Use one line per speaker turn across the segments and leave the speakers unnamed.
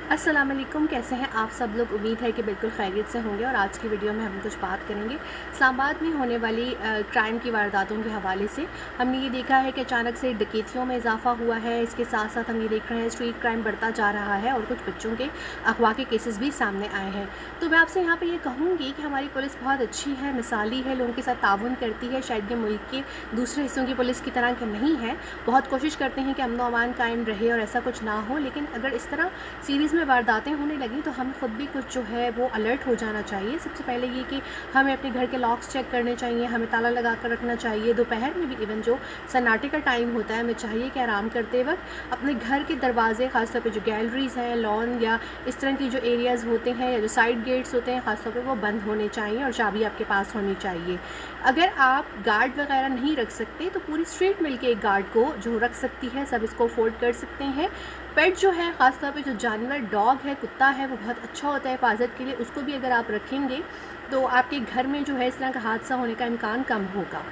अस्सलाम वालेकुम, कैसे हैं आप सब लोग। उम्मीद है कि बिल्कुल खैरियत से होंगे। और आज की वीडियो में हम कुछ बात करेंगे इस्लामाबाद में होने वाली क्राइम की वारदातों के हवाले से। हमने ये देखा है कि अचानक से डकैतियों में इजाफा हुआ है। इसके साथ साथ हम ये देख रहे हैं स्ट्रीट क्राइम बढ़ता जा रहा है और कुछ बच्चों के अगवा के केसेस भी सामने आए हैं। तो मैं आपसे यहाँ पर ये कहूँगी कि हमारी पुलिस बहुत अच्छी है, मिसाली है, लोगों के साथ ताउन करती है। शायद ये मुल्क के दूसरे हिस्सों की पुलिस की तरह के नहीं है। बहुत कोशिश करते हैं कि अमन व अमान कायम रहे और ऐसा कुछ ना हो। लेकिन अगर इस तरह सीरीज़ में वारदातें होने लगी तो हम खुद भी कुछ जो है वो अलर्ट हो जाना चाहिए। सबसे पहले ये कि हमें अपने घर के लॉक्स चेक करने चाहिए, हमें ताला लगा कर रखना चाहिए। दोपहर में भी इवन जो सन्नाटे का टाइम होता है, हमें चाहिए कि आराम करते वक्त अपने घर के दरवाजे, ख़ासतौर पे जो गैलरीज़ हैं, लॉन या इस तरह की जो एरियाज़ होते हैं या जो साइड गेट्स होते हैं, ख़ासतौर पे वो बंद होने चाहिए और चाबी आपके पास होनी चाहिए। अगर आप गार्ड वगैरह नहीं रख सकते तो पूरी स्ट्रीट मिल के एक गार्ड को जो रख सकती है, सब इसको अफोर्ड कर सकते हैं। पेट जो है, ख़ासतौर पे जो जानवर डॉग है, कुत्ता है, वो बहुत अच्छा होता है हिफाजत के लिए। उसको भी अगर आप रखेंगे तो आपके घर में जो है इस तरह का हादसा होने का इम्कान कम होगा।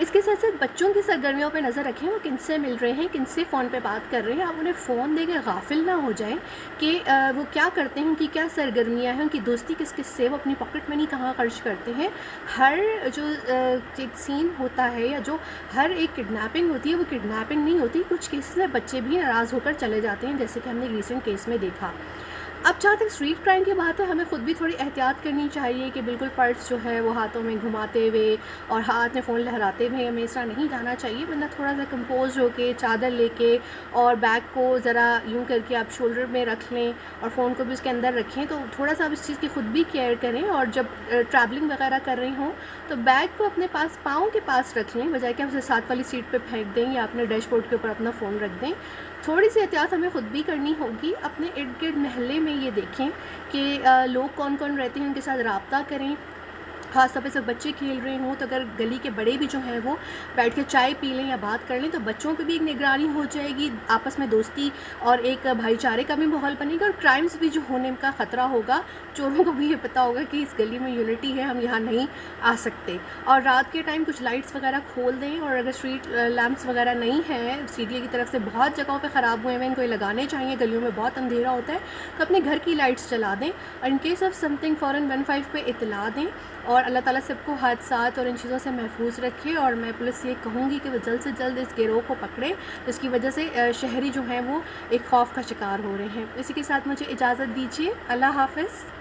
इसके साथ साथ बच्चों की सरगर्मियों पर नज़र रखें, वो किनसे मिल रहे हैं, किनसे फ़ोन पे बात कर रहे हैं। आप उन्हें फ़ोन दे के गाफिल ना हो जाएं कि वो क्या करते हैं, उनकी क्या सरगर्मियाँ हैं, उनकी दोस्ती किस किस से, वो अपनी पॉकेट मनी कहाँ खर्च करते हैं। हर जो एक सीन होता है या जो हर एक किडनैपिंग होती है वो किडनैपिंग नहीं होती। कुछ केसेस में बच्चे भी नाराज़ होकर चले जाते हैं, जैसे कि हमने एक रीसेंट केस में देखा। अब जहाँ तक स्ट्रीट क्राइम की बात है, हमें खुद भी थोड़ी एहतियात करनी चाहिए कि बिल्कुल पर्स जो है वो हाथों में घुमाते हुए और हाथ में फ़ोन लहराते हुए हमें इस तरह नहीं जाना चाहिए। वरना थोड़ा सा कंपोज होके, चादर लेके और बैग को ज़रा यूँ करके आप शोल्डर में रख लें और फ़ोन को भी उसके अंदर रखें। तो थोड़ा सा आप इस चीज़ की खुद भी केयर करें। और जब ट्रैवलिंग वगैरह कर रही हों तो बैग को अपने पास पाँव के पास रख लें, बजाय कि आप उसे साथ वाली सीट पर फेंक दें या अपने डैशबोर्ड के ऊपर अपना फ़ोन रख दें। थोड़ी सी एहतियात हमें खुद भी करनी होगी। अपने इर्द गिर्द महल्ले में ये देखें कि लोग कौन कौन रहते हैं, उनके साथ रब्ता करें। ख़ास तौर पे सब बच्चे खेल रहे हों तो अगर गली के बड़े भी जो हैं वो बैठ के चाय पी लें या बात कर लें तो बच्चों पे भी एक निगरानी हो जाएगी, आपस में दोस्ती और एक भाईचारे का भी माहौल बनेगा और क्राइम्स भी जो होने का ख़तरा होगा। चोरों को भी ये पता होगा कि इस गली में यूनिटी है, हम यहाँ नहीं आ सकते। और रात के टाइम कुछ लाइट्स वगैरह खोल दें। और अगर स्ट्रीट लैंप्स वगैरह नहीं हैं, सीडीए की तरफ से बहुत जगहों पे ख़राब हुए हैं, इनको लगाने चाहिए। गलियों में बहुत अंधेरा होता है तो अपने घर की लाइट्स जला दें और इन केस ऑफ समथिंग फ़ौरन 15 पे इतला दें। और अल्लाह ताला सबको हादसात और इन चीज़ों से महफूज रखे। और मैं पुलिस ये कहूँगी कि वो जल्द से जल्द इस गिरोह को पकड़े, जिसकी वजह से शहरी जो हैं वो एक खौफ का शिकार हो रहे हैं। इसी के साथ मुझे इजाज़त दीजिए। अल्लाह हाफ़िज़।